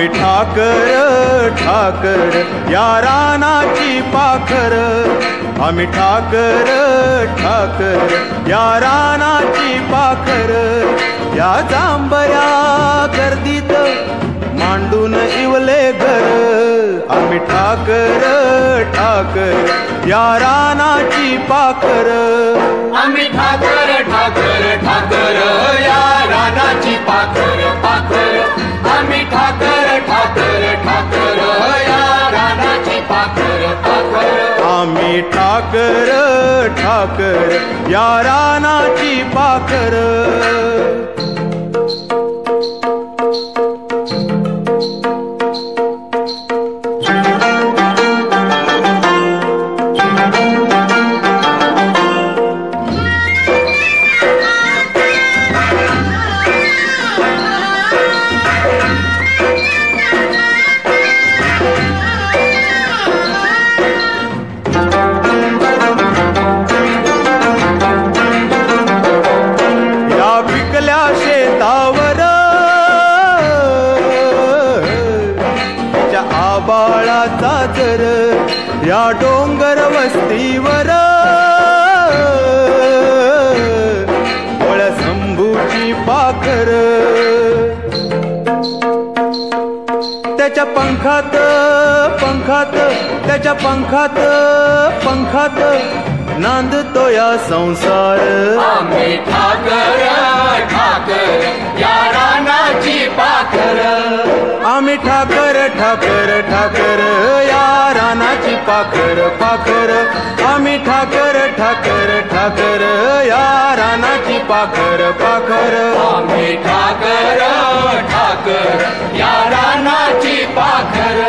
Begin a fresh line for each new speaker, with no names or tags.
आम्ही ठाकर ठाकर या रानाची पाखर, आम्ही ठाकर ठाकर या रानाची पाखर, या जांभया गर्दीत मांडून इवले घर, आम्ही ठाकर ठाकर या रानाची पाखर,
आम्ही ठाकर ठाकर ठाकर या रानाची पाखर पाखर, आम्ही ठाकर ठाकर ठाकर या रानाची पाखर पाखर,
आम्ही ठाकर ठाकर या रानाची पाखर. बाळाचा जर या डोंगर वस्तीवर वळ शंभूची पाखर, त्याच्या पंखात पंखात त्याच्या पंखात पंखात नांदतो या संसार,
आम्ही ठाकर ठाकर या रानाची पाखर,
आम्ही ठाकर ठाकर ठाकर या रानाची पाखर पाखर, आम्ही ठाकर ठाकर ठाकर या रानाची पाखर पाखर,
आम्ही ठाकर ठाकर या रानाची पाखर.